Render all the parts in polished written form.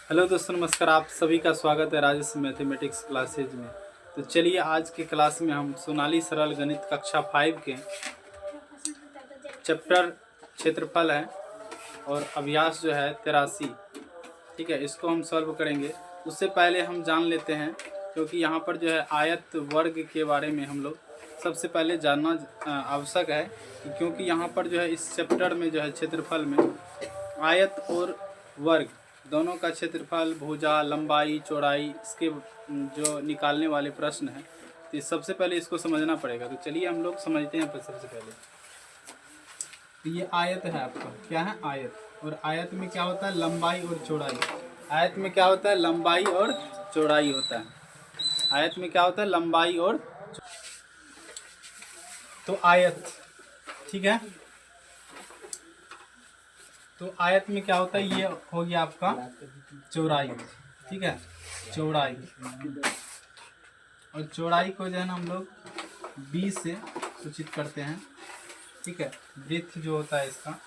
Hello दोस्तों, नमस्कार। आप सभी का स्वागत है राजेश मैथमेटिक्स क्लासेज में। तो चलिए आज की क्लास में हम सोनाली सरल गणित कक्षा 5 के चैप्टर क्षेत्रफल है और अभ्यास जो है 83, ठीक है, इसको हम सॉल्व करेंगे। उससे पहले हम जान लेते हैं, क्योंकि यहाँ पर जो है आयत वर्ग के बारे में हम लोग सबसे पहले जानना आवश्यक है, क्योंकि यहाँ पर जो है इस चैप्टर में जो है क्षेत्रफल में आयत और वर्ग दोनों का क्षेत्रफल, भुजा, लंबाई, चौड़ाई, इसके जो निकालने वाले प्रश्न हैं, तो सबसे पहले इसको समझना पड़ेगा। तो चलिए हम लोग समझते हैं सबसे पहले। तो ये आयत है आपका, क्या है? आयत। और आयत में क्या होता है? लंबाई और चौड़ाई। आयत में क्या होता है? लंबाई और चौड़ाई होता है। आयत में क्या होता है? लंबाई और तो आयत, ठीक है। तो आयत में क्या होता है? ये हो गया आपका चौड़ाई, ठीक है, चौड़ाई। और चौड़ाई को जो है ना हम लोग 20 से सूचित करते हैं, ठीक है, वृत्त जो होता है इसका।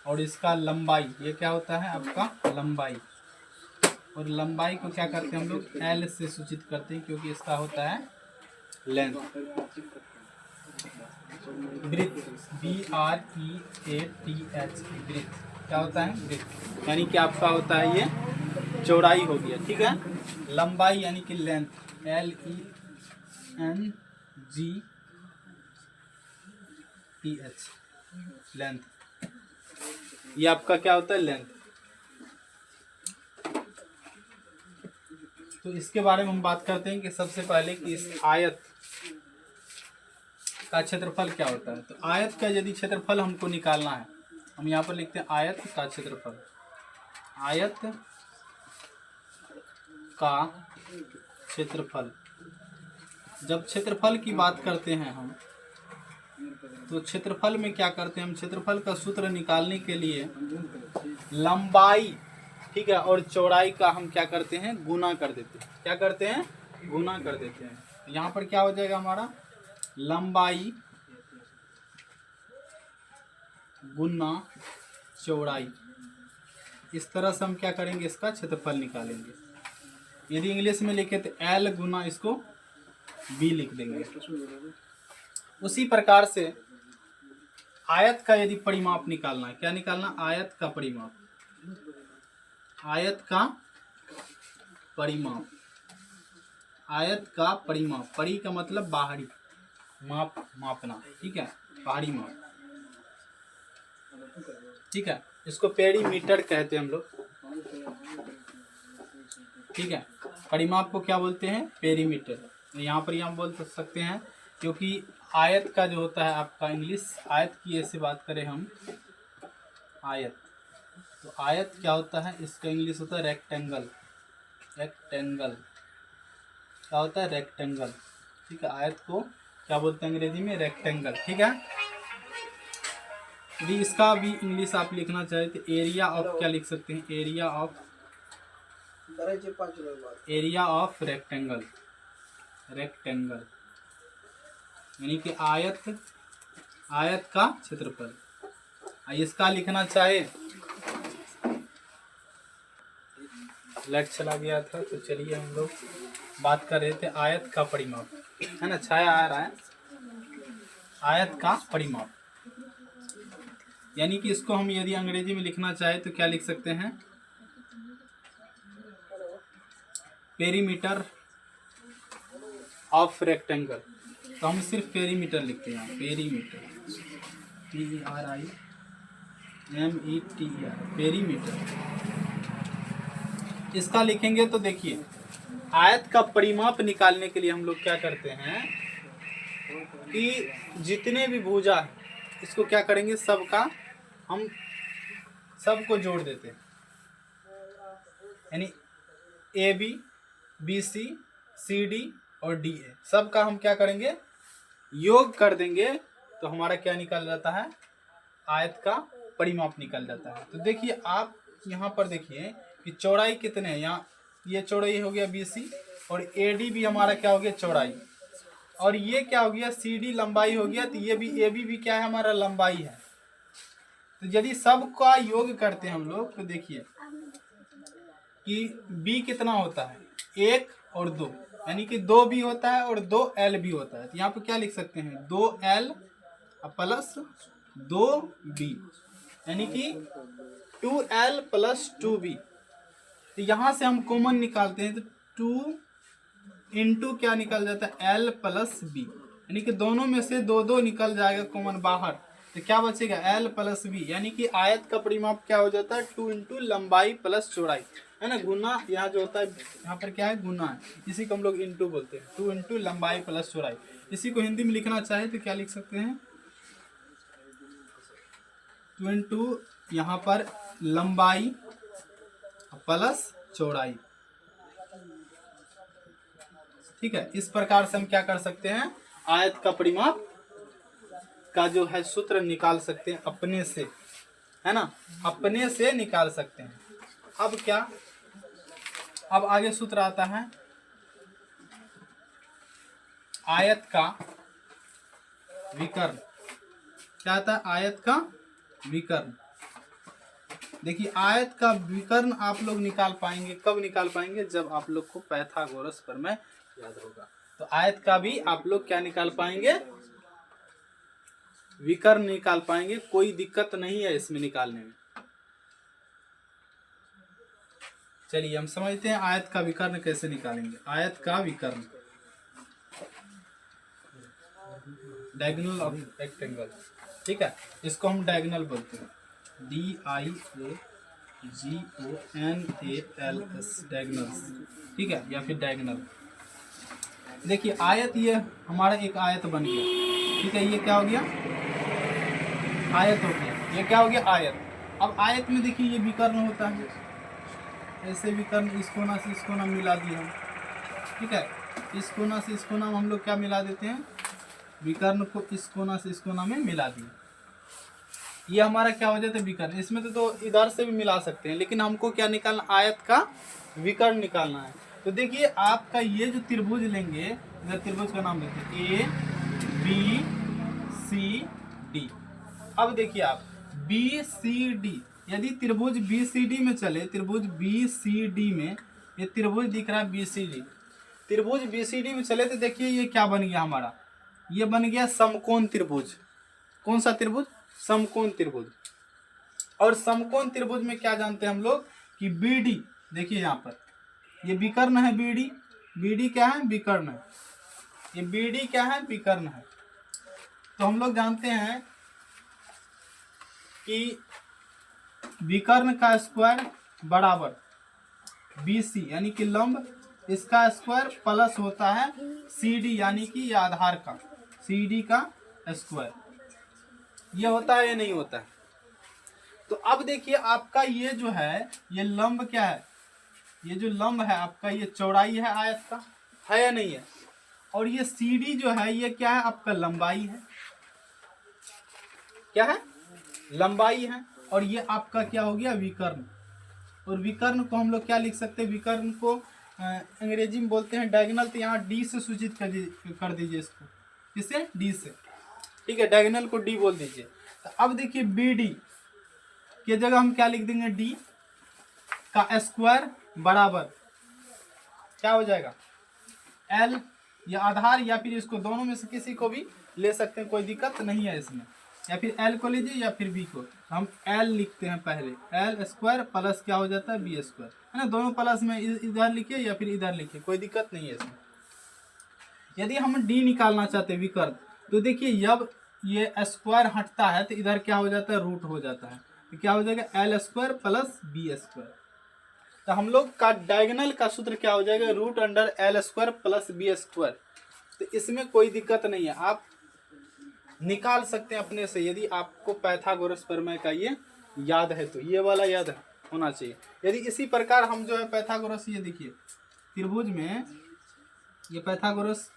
और इसका लंबाई, ये क्या होता है आपका? लंबाई। और लंबाई को क्या करते हैं हम लोग? L से सूचित करते हैं, क्योंकि इसका होता है लेंथ। वृत्त, BREATH, वृत्त क्या होता है? वृत्त, यानी कि आपका होता है ये चौड़ाई हो गया, ठीक है। लंबाई यानी कि लेंथ, LENGTH, लेंथ। ये आपका क्या होता है? लेंथ। तो इसके बारे में हम बात करते हैं कि सबसे पहले कि इस आयत का क्षेत्रफल क्या होता है। तो आयत का यदि क्षेत्रफल हमको निकालना है, हम यहाँ पर लिखते हैं आयत का क्षेत्रफल। आयत का क्षेत्रफल, जब क्षेत्रफल की बात करते हैं हम, तो क्षेत्रफल में क्या करते हैं हम? क्षेत्रफल का सूत्र निकालने के लिए लंबाई, ठीक है, और चौड़ाई का हम क्या करते हैं? गुना कर देते हैं। क्या करते हैं? गुना कर देते हैं। यहाँ पर क्या हो जाएगा हमारा? लंबाई गुना चौड़ाई। इस तरह से हम क्या करेंगे? इसका क्षेत्रफल निकालेंगे। यदि इंग्लिश में लिखे तो L गुना इसको B लिख देंगे। उसी प्रकार से आयत का यदि परिमाप निकालना है, क्या निकालना? आयत का परिमाप। आयत का परिमाप, आयत का परिमाप। परि का मतलब बाहरी, माप, मापना, ठीक है, बाहरी माप, ठीक है। इसको पेरीमीटर कहते हैं हम लोग, ठीक है। परिमाप को क्या बोलते हैं? पेरीमीटर। यहाँ पर हम बोल सकते हैं, क्योंकि आयत का जो होता है आपका इंग्लिश, आयत की ऐसे बात करें हम, आयत, तो आयत क्या होता है? इसका इंग्लिश होता है रेक्टेंगल। रेक्टेंगल क्या होता है? रेक्टेंगल, ठीक है। आयत को क्या बोलते हैं अंग्रेजी में? रेक्टेंगल, ठीक है। भी इसका भी इंग्लिश आप लिखना चाहे तो एरिया ऑफ, क्या लिख सकते हैं? Area of rectangle. रेक्टेंगल यानी कि आयत, आयत का क्षेत्रफल। इसका लिखना चाहे, लाइट चला गया था, तो चलिए हम लोग बात कर रहे थे आयत का परिमाप, है ना, छाया आ रहा है। आयत का परिमाप यानी कि इसको हम यदि अंग्रेजी में लिखना चाहे तो क्या लिख सकते हैं? Perimeter of rectangle. तो हम सिर्फ पेरीमीटर लिखते हैं, पेरीमीटर, PERIMETER, पेरीमीटर। इसका लिखेंगे तो देखिए, आयत का परिमाप निकालने के लिए हम लोग क्या करते हैं कि जितने भी भुजा है इसको क्या करेंगे? सबका हम सबको जोड़ देते हैं, यानी AB, BC, CD और DA सबका हम क्या करेंगे? योग कर देंगे, तो हमारा क्या निकल जाता है? आयत का परिमाप निकल जाता है। तो देखिए आप यहाँ पर देखिए कि चौड़ाई कितने हैं। यहाँ ये चौड़ाई हो गया BC, और AD भी हमारा क्या हो गया? चौड़ाई। और ये क्या हो गया? CD लंबाई हो गया। तो ये भी AB भी क्या है? हमारा लंबाई है। तो यदि सबका योग करते हैं हम लोग, तो देखिए कि b कितना होता है, 1 और 2, यानी कि 2b होता है और 2l भी होता है। तो यहाँ पे क्या लिख सकते हैं, 2l प्लस 2b, यानी कि 2l प्लस 2b। तो यहाँ से हम कॉमन निकालते हैं तो 2 इंटू क्या निकल जाता है, l प्लस b, यानी कि दोनों में से 2 निकल जाएगा कॉमन बाहर। तो क्या बचेगा, l प्लस b, यानी कि आयत का परिमाप क्या हो जाता है, 2 इंटू लंबाई प्लस चौड़ाई, है ना। गुना यहाँ जो होता है, यहाँ पर क्या है, गुना है, इसी को हम लोग इंटू बोलते हैं, 2 इंटू लंबाई प्लस चौड़ाई। इसी को हिंदी में लिखना चाहे तो क्या लिख सकते हैं, 2 इंटू यहाँ पर लंबाई प्लस चौड़ाई। ठीक है, इस प्रकार से हम क्या कर सकते हैं, आयत का परिमाप का जो है सूत्र निकाल सकते हैं अपने से, है ना, अपने से निकाल सकते हैं। अब क्या, अब आगे सूत्र आता है आयत का विकर्ण। क्या आता है, आयत का विकर्ण। देखिए, आयत का विकर्ण आप लोग निकाल पाएंगे, कब निकाल पाएंगे, जब आप लोग को पाइथागोरस प्रमेय याद होगा। तो आयत का भी आप लोग क्या निकाल पाएंगे, विकर्ण निकाल पाएंगे, कोई दिक्कत नहीं है इसमें निकालने में। चलिए हम समझते हैं आयत का विकर्ण कैसे निकालेंगे। आयत का विकर्ण, डायगोनल ऑफ रेक्टेंगल, ठीक है, इसको हम डायगोनल बोलते हैं, DIAGONALS, डायगोनल्स, ठीक है, या फिर डायगोनल। देखिए आयत, ये हमारा एक आयत बन गया, ठीक है, ये क्या हो गया, आयत हो गया, ये क्या हो गया, आयत। अब आयत में देखिए ये विकर्ण होता है, ऐसे विकर्ण इस कोना से इस कोना मिला दिया हम, ठीक है, इस कोना से इस कोना में हम लोग क्या मिला देते हैं, विकर्ण को इस कोना से इस कोना में मिला दिया, ये हमारा क्या हो जाता है, विकर्ण। इसमें तो इधर से भी मिला सकते हैं, लेकिन हमको क्या निकालना, आयत का विकर्ण निकालना है। तो देखिए आपका ये जो त्रिभुज लेंगे, इधर त्रिभुज का नाम लेते हैं ABCD। अब देखिए आप BCD, यदि त्रिभुज BCD में चले, त्रिभुज BCD में, ये त्रिभुज दिख रहा है BCD, त्रिभुज BCD में चले तो देखिए ये क्या बन गया हमारा, ये बन गया समकोण त्रिभुज। कौन सा त्रिभुज, समकोण त्रिभुज। और समकोण त्रिभुज में क्या जानते हैं हम लोग कि BD, देखिए यहाँ पर ये विकर्ण है, BD क्या है, विकर्ण है, ये BD क्या है, विकर्ण है। तो हम लोग जानते हैं कि विकर्ण का स्क्वायर बराबर BC, यानी कि लंब, इसका स्क्वायर प्लस होता है CD, यानी कि ये आधार का, CD का स्क्वायर, ये होता है या नहीं होता है। तो अब देखिए आपका ये जो है, ये लंब क्या है, ये जो लंब है आपका, ये चौड़ाई है आयत का, है या नहीं है, और ये CD जो है ये क्या है, आपका लंबाई है, क्या है, लंबाई है, और ये आपका क्या हो गया, विकर्ण। और विकर्ण को हम लोग क्या लिख सकते हैं, विकर्ण को अंग्रेजी में बोलते हैं डायगोनल। तो यहाँ D से सूचित कर दीजिए इसको, किससे, D से, ठीक है, डायगोनल को D बोल दीजिए। तो अब देखिए BD की जगह हम क्या लिख देंगे, D का स्क्वायर बराबर क्या हो जाएगा, L, या आधार, या फिर इसको दोनों में से किसी को भी ले सकते हैं, कोई दिक्कत नहीं है इसमें, या फिर L को लीजिए या फिर B को। हम L लिखते हैं पहले, L स्क्वायर प्लस क्या हो जाता है, B स्क्वायर, है ना, दोनों प्लस में इधर लिखिए या फिर इधर लिखिए, कोई दिक्कत नहीं है इसमें। यदि हम D निकालना चाहते हैं विकर्ण, तो देखिए जब ये स्क्वायर हटता है तो इधर क्या हो जाता है, रूट हो जाता है, तो क्या हो जाएगा, L square plus B square. तो हम लोग का डायगोनल का सूत्र क्या हो जाएगा, root under L square plus B square. तो इसमें कोई दिक्कत नहीं है, आप निकाल सकते हैं अपने से, यदि आपको पाइथागोरस प्रमेय का ये याद है, तो ये वाला याद होना चाहिए। यदि इसी प्रकार हम जो है पाइथागोरस, ये देखिए त्रिभुज में ये पाइथागोरस,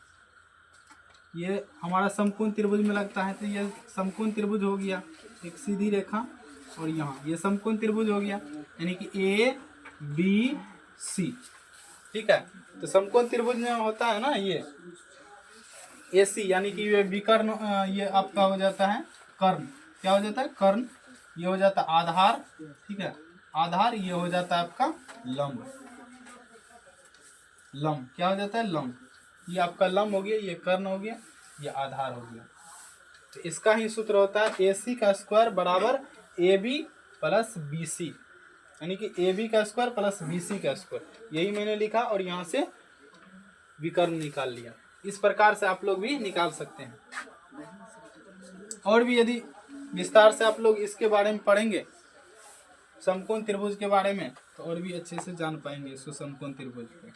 ये हमारा समकोण त्रिभुज में लगता है, तो ये समकोण त्रिभुज हो गया, एक सीधी रेखा, और यहाँ ये समकोण त्रिभुज हो गया, यानी कि ABC, ठीक है। तो समकोण त्रिभुज में होता है ना ये AC, यानी कि ये विकर्ण, ये आपका हो जाता है कर्ण, क्या हो जाता है, कर्ण, ये हो जाता है आधार, ठीक है, आधार, ये हो जाता है आपका लंब, लंब क्या हो जाता है? लंब। ये आपका लंब हो गया, ये कर्ण हो गया, ये आधार हो गया। तो इसका ही सूत्र होता है AC का स्क्वायर बराबर AB प्लस BC, यानी कि AB का स्क्वायर प्लस BC का स्क्वायर। यही मैंने लिखा और यहाँ से विकर्ण निकाल लिया। इस प्रकार से आप लोग भी निकाल सकते हैं। और भी यदि विस्तार से आप लोग इसके बारे में पढ़ेंगे, समकोण त्रिभुज के बारे में, तो और भी अच्छे से जान पाएंगे इसको, समकोण त्रिभुज को।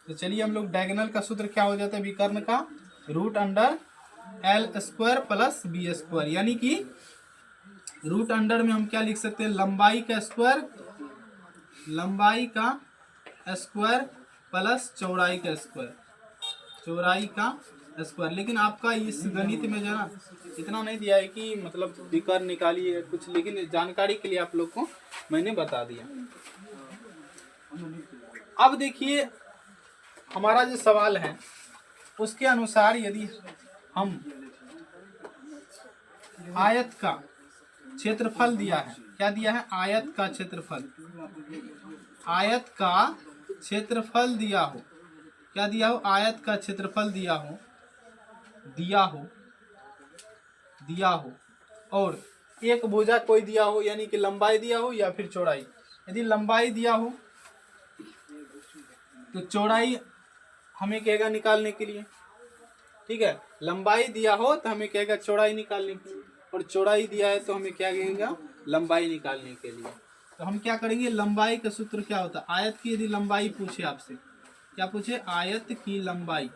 तो चलिए हम लोग डायगोनल का सूत्र क्या हो जाता है विकर्ण का? Root under L square plus B square, यानी कि रूट अंडर में हम क्या लिख सकते हैं? लंबाई का स्क्वायर, लंबाई का स्क्वायर प्लस चौड़ाई का स्क्वायर, चौड़ाई का स्क्वायर। लेकिन आपका इस गणित में जो है ना इतना नहीं दिया है कि मतलब विकर्ण निकालिए कुछ, लेकिन जानकारी के लिए आप लोग को मैंने बता दिया। अब देखिए हमारा जो सवाल है उसके अनुसार यदि हम आयत का क्षेत्रफल दिया है, क्या दिया है? आयत का क्षेत्रफल, आयत का क्षेत्रफल दिया हो, क्या दिया हो? आयत का क्षेत्रफल दिया हो, दिया हो, दिया हो, और एक भुजा कोई दिया हो, यानी कि लंबाई दिया हो या फिर चौड़ाई। यदि लंबाई दिया हो तो चौड़ाई हमें कहेगा निकालने के लिए, ठीक है। लंबाई दिया हो तो हमें कहेगा चौड़ाई निकालने के लिए, और चौड़ाई दिया है तो हमें क्या कहेगा? लंबाई निकालने के लिए। तो हम क्या करेंगे? लंबाई का सूत्र क्या होता है? आयत की यदि लंबाई पूछे आपसे, क्या पूछे? आयत की लंबाई,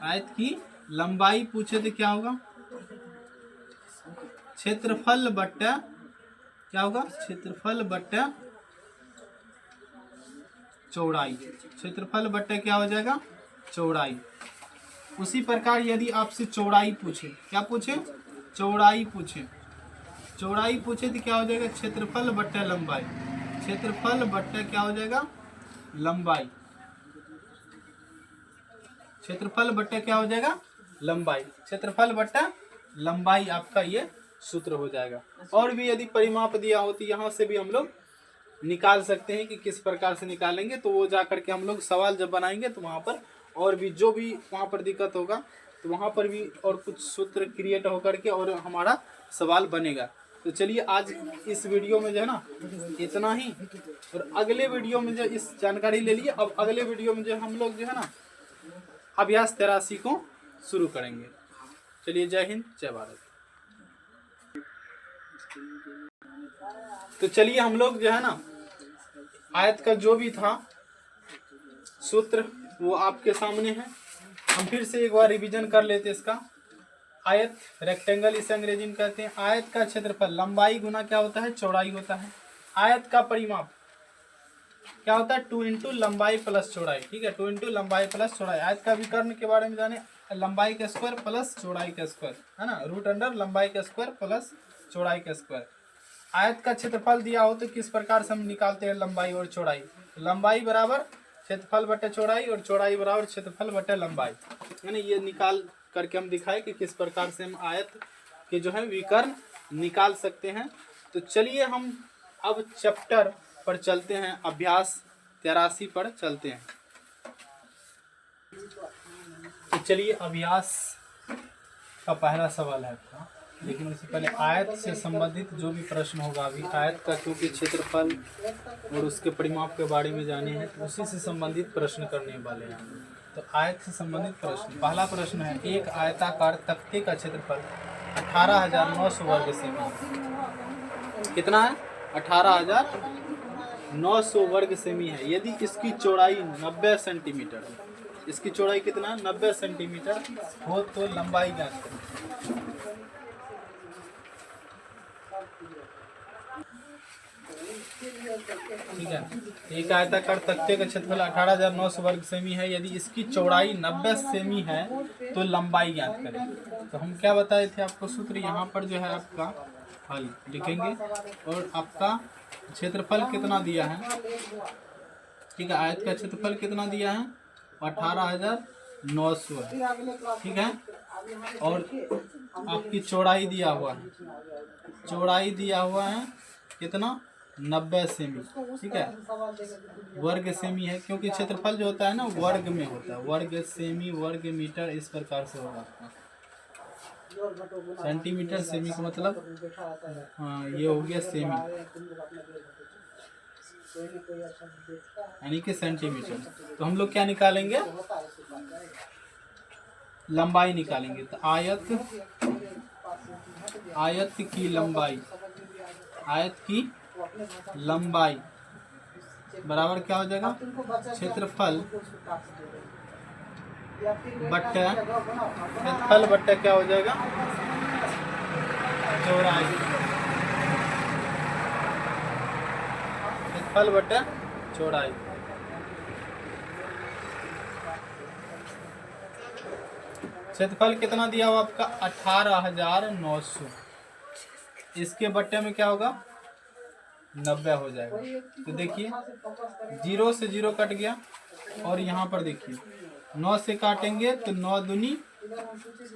आयत की लंबाई पूछे तो क्या होगा? क्षेत्रफल बट्टा क्या होगा? क्षेत्रफल बट्टा चौड़ाई, क्षेत्रफल बट्टा क्या हो जाएगा? चौड़ाई। उसी प्रकार यदि आपसे चौड़ाई पूछे, क्या पूछे? चौड़ाई पूछे, चौड़ाई पूछे तो क्या हो जाएगा? क्षेत्रफल बट्टा लंबाई, क्षेत्रफल बट्टा क्या हो जाएगा? लंबाई, क्षेत्रफल बट्टा क्या हो जाएगा? लंबाई, क्षेत्रफल बट्टा लंबाई आपका ये सूत्र हो जाएगा। और भी यदि परिमाप दिया हो तो यहाँ से भी हम लोग निकाल सकते हैं कि किस प्रकार से निकालेंगे। तो वो जा करके हम लोग सवाल जब बनाएंगे तो वहाँ पर और भी जो भी वहाँ पर दिक्कत होगा तो वहाँ पर भी और कुछ सूत्र क्रिएट होकर के और हमारा सवाल बनेगा। तो चलिए आज इस वीडियो में जो है ना इतना ही, और अगले वीडियो में जो इस जानकारी ले लिए, अब अगले वीडियो में जो हम लोग जो है ना अभ्यास 83 को शुरू करेंगे। चलिए जय हिंद जय भारत। तो चलिए हम लोग जो है ना आयत का जो भी था सूत्र वो आपके सामने है। हम फिर से एक बार रिवीजन कर लेते हैं इसका। आयत रेक्टेंगल इसे अंग्रेजी में कहते हैं। आयत का क्षेत्रफल लंबाई गुना क्या होता है? चौड़ाई होता है। आयत का परिमाप क्या होता है? 2 इंटू लंबाई प्लस चौड़ाई, ठीक है। 2 इंटू लंबाई प्लस चौड़ाई। आयत का विकर्ण के बारे में जाने, लंबाई का स्क्वायर प्लस चौड़ाई का स्क्वायर, है ना। रूट अंडर लंबाई का स्क्वायर प्लस चौड़ाई का स्क्वायर। आयत का क्षेत्रफल दिया हो तो किस प्रकार से हम निकालते हैं लंबाई और चौड़ाई? लंबाई बराबर क्षेत्रफल बटे चौड़ाई और चौड़ाई बराबर क्षेत्रफल बटे लंबाई, यानी ये निकाल करके हम दिखाए कि किस प्रकार से हम आयत के जो है विकर्ण निकाल सकते हैं। तो चलिए हम अब चैप्टर पर चलते हैं, अभ्यास 83 पर चलते हैं। तो चलिए अभ्यास का पहला सवाल है आपका, लेकिन उससे पहले आयत से संबंधित जो भी प्रश्न होगा, अभी आयत का क्योंकि क्षेत्रफल और उसके परिमाप के बारे में जाने हैं तो उसी से संबंधित प्रश्न करने वाले हैं। तो आयत से संबंधित प्रश्न, पहला प्रश्न है, एक आयताकार तख्ते का क्षेत्रफल 18,900 वर्ग सेमी। कितना है? 18,900 वर्ग सेमी है। यदि इसकी चौड़ाई 90 सेंटीमीटर है, इसकी चौड़ाई कितना है? 90 सेंटीमीटर हो तो लंबाई ज्ञात करें। ठीक है, एक आयताकार तख्ते का क्षेत्रफल 18,900 वर्ग सेमी है। यदि इसकी चौड़ाई 90 सेमी है तो लंबाई ज्ञात करें। तो हम क्या बताए थे आपको सूत्र? यहाँ पर जो है आपका हल लिखेंगे और आपका क्षेत्रफल कितना दिया है, ठीक है। आयत का क्षेत्रफल कितना दिया है? 18,900, ठीक है। और आपकी चौड़ाई दिया हुआ है, चौड़ाई दिया हुआ है कितना? 90 सेमी, ठीक है, वर्ग सेमी है, क्योंकि क्षेत्रफल जो होता है ना वर्ग में होता है, वर्ग सेमी वर्ग मीटर इस प्रकार से होगा आपका। सेंटीमीटर सेमी का मतलब हाँ ये हो गया सेमी, यानी कि सेंटीमीटर। तो हम लोग क्या निकालेंगे, लंबाई निकालेंगे। तो आयत की लंबाई, आयत की लंबाई बराबर क्या हो जाएगा, क्षेत्रफल बट्टा क्या हो जाएगा, चौड़ाई, क्षेत्रफल बट्टा चौड़ाई। क्षेत्रफल कितना दिया हुआ आपका 18,900, इसके बट्टे में क्या होगा 90 हो जाएगा। तो देखिए 0 से 0 कट गया, और यहाँ पर देखिए 9 से काटेंगे तो 9 दूनी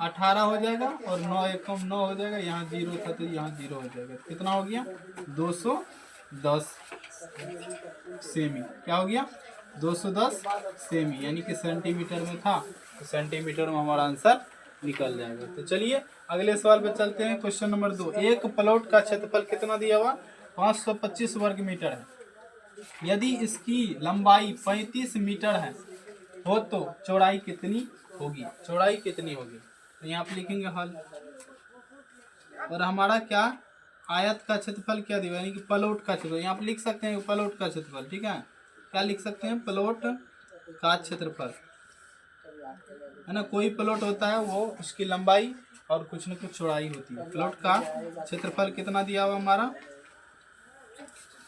18 हो जाएगा, और 9 एकम 9 हो जाएगा, यहाँ 0 था तो यहाँ 0 हो जाएगा। कितना हो गया 210 सेमी, क्या हो गया 210 सेमी, यानी कि सेंटीमीटर में था तो सेंटीमीटर में हमारा आंसर निकल जाएगा। तो चलिए अगले सवाल पे चलते हैं। क्वेश्चन नंबर 2, एक प्लॉट का क्षेत्रफल कितना दिया हुआ 525 वर्ग मीटर है, यदि इसकी लंबाई 35 मीटर है हो तो चौड़ाई कितनी होगी, चौड़ाई कितनी होगी। तो यहाँ पे लिखेंगे हल, और हमारा क्या आयत का क्षेत्रफल क्या दिया, यानी कि प्लॉट का क्षेत्रफल, यहाँ पे लिख सकते हैं प्लॉट का क्षेत्रफल, ठीक है, क्या लिख सकते हैं प्लॉट का क्षेत्रफल, है ना। कोई प्लॉट होता है वो उसकी लंबाई और कुछ न कुछ चौड़ाई होती है। प्लॉट का क्षेत्रफल कितना दिया हुआ हमारा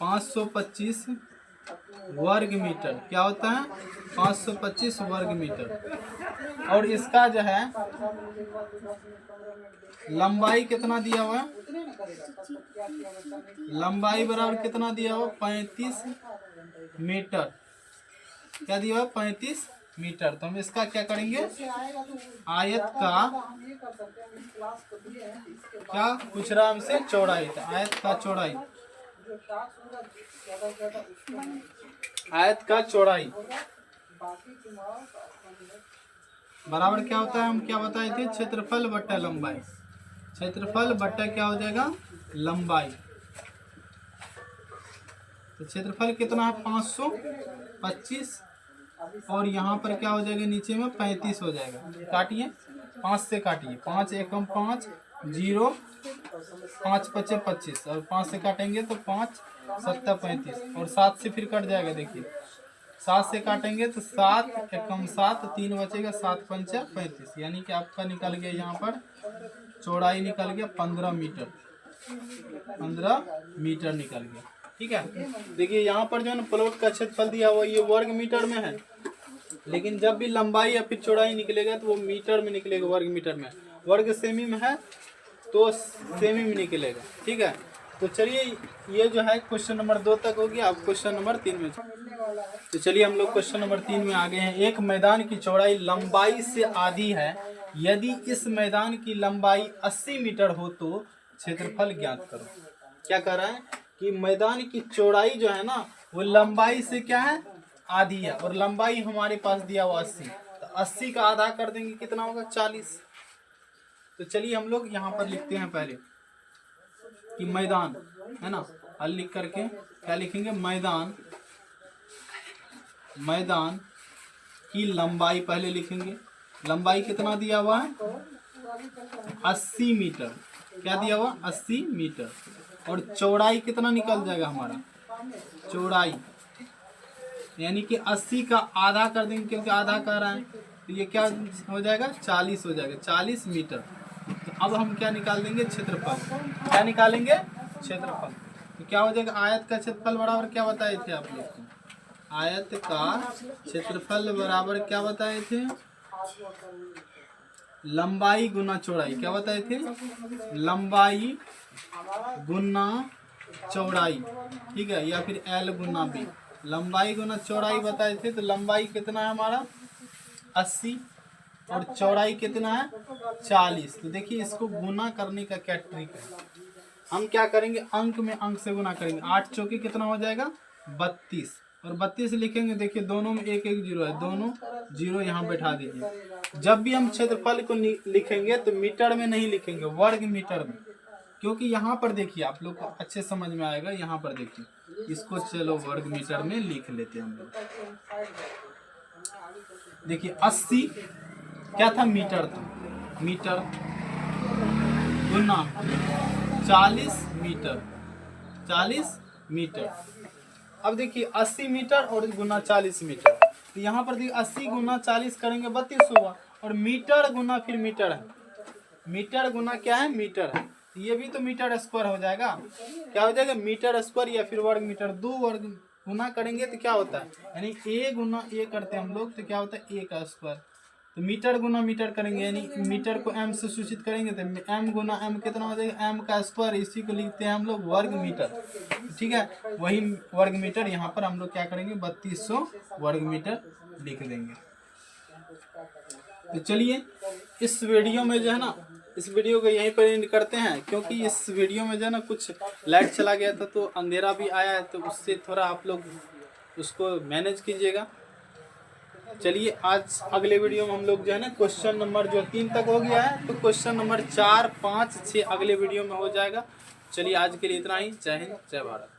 525 वर्ग मीटर, क्या होता है 525 वर्ग मीटर, और इसका जो है लंबाई कितना दिया हुआ है, लंबाई बराबर कितना दिया हुआ 35 मीटर, क्या दिया हुआ 35 मीटर। तो हम इसका क्या करेंगे, आयत का क्या पूछ रहा हमसे, चौड़ाई, तो आयत का चौड़ाई, आयत का चौड़ाई बराबर क्या होता है, हम क्या बताए थे क्षेत्रफल बट्टा लंबाई, क्षेत्रफल बट्टा क्या हो जाएगा लंबाई। तो क्षेत्रफल कितना है 525, और यहाँ पर क्या हो जाएगा नीचे में 35 हो जाएगा, काटिए 5 से काटिए, 5 एकम 5 0 5 पचे 25, और 5 से काटेंगे तो 5 7 35, और 7 से फिर कट जाएगा, देखिए 7 से काटेंगे तो 7 एकम 7 3 बचेगा, 7 पंचा 35, यानी कि आपका निकल गया यहाँ पर चौड़ाई निकल गया 15 मीटर, 15 मीटर निकल गया, ठीक है। देखिए यहाँ पर जो है ना प्लॉट का क्षेत्रफल दिया हुआ ये वर्ग मीटर में है, लेकिन जब भी लंबाई या फिर चौड़ाई निकलेगा तो वो मीटर में निकलेगा, वर्ग मीटर में। वर्ग सेमी में है तो सेमी में निकलेगा, ठीक है। तो चलिए ये जो है क्वेश्चन नंबर 2 तक हो गया, अब क्वेश्चन नंबर 3 में। तो चलिए हम लोग क्वेश्चन नंबर 3 में आ गए हैं। एक मैदान की चौड़ाई लंबाई से आधी है, यदि इस मैदान की लंबाई 80 मीटर हो तो क्षेत्रफल ज्ञात करो। क्या कह रहा है कि मैदान की चौड़ाई जो है ना वो लंबाई से क्या है आधी है, और लंबाई हमारे पास दिया हुआ 80, तो 80 का आधा कर देंगे कितना होगा 40। तो चलिए हम लोग यहाँ पर लिखते हैं पहले कि मैदान, है ना, हल लिख करके क्या लिखेंगे मैदान, मैदान की लंबाई पहले लिखेंगे, लंबाई कितना दिया हुआ है 80 मीटर, क्या दिया हुआ 80 मीटर, और चौड़ाई कितना निकल जाएगा हमारा, चौड़ाई यानी कि 80 का आधा कर देंगे, क्योंकि आधा कर रहा है तो ये क्या हो जाएगा 40 हो जाएगा, 40 मीटर। तो अब हम क्या निकाल देंगे क्षेत्रफल, क्या निकालेंगे क्षेत्रफल। तो क्या हो जाएगा आयत का क्षेत्रफल बराबर क्या बताए थे आप लोग को, आयत का क्षेत्रफल बराबर क्या बताए थे लंबाई गुना चौड़ाई, क्या बताए थे लंबाई गुना चौड़ाई, ठीक है, या फिर L गुना B, लंबाई गुना चौड़ाई बताए थे। तो लंबाई कितना है हमारा 80 और चौड़ाई कितना है 40। तो देखिए इसको गुना करने का क्या ट्रिक है, हम क्या करेंगे, अंक में अंक से गुना करेंगे। 8 चौके कितना हो जाएगा 32, और 32 लिखेंगे। देखिए दोनों में एक एक जीरो है, दोनों जीरो यहाँ बैठा दीजिए। जब भी हम क्षेत्रफल को लिखेंगे तो मीटर में नहीं लिखेंगे, वर्ग मीटर में, क्योंकि यहाँ पर देखिए आप लोग को अच्छे समझ में आएगा। यहाँ पर देखिए, इसको चलो वर्ग मीटर में लिख लेते हैं हम लोग। देखिए 80 क्या था, मीटर था, मीटर गुना 40 मीटर, 40 मीटर। अब देखिए 80 मीटर और गुना 40 मीटर, तो यहाँ पर देखिए 80 गुना 40 करेंगे 32 हुआ, और मीटर गुना फिर मीटर है, मीटर गुना क्या है मीटर है, ये भी तो मीटर स्क्वायर हो जाएगा। क्या हो जाएगा मीटर स्क्वायर या फिर वर्ग मीटर। दो वर्ग गुना करेंगे तो क्या होता है, यानी ए गुना ए करते हैं हम लोग, तो क्या होता है ए का स्क्वायर। तो मीटर गुना मीटर करेंगे, यानी मीटर को एम से सूचित करेंगे तो एम गुना एम कितना हो जाएगा, एम का स्क्वायर। इसी को लिखते हैं हम लोग वर्ग मीटर, ठीक है। वही वर्ग मीटर यहाँ पर हम लोग क्या करेंगे 3200 वर्ग मीटर लिख देंगे। तो चलिए इस वीडियो में जो है ना, इस वीडियो को यहीं पर एंड करते हैं, क्योंकि इस वीडियो में जो है ना कुछ लाइट चला गया था तो अंधेरा भी आया है, तो उससे थोड़ा आप लोग उसको मैनेज कीजिएगा। चलिए आज अगले वीडियो में हम लोग जो है ना क्वेश्चन नंबर जो 3 तक हो गया है, तो क्वेश्चन नंबर 4, 5, 6 अगले वीडियो में हो जाएगा। चलिए आज के लिए इतना ही। जय हिंद, जय भारत।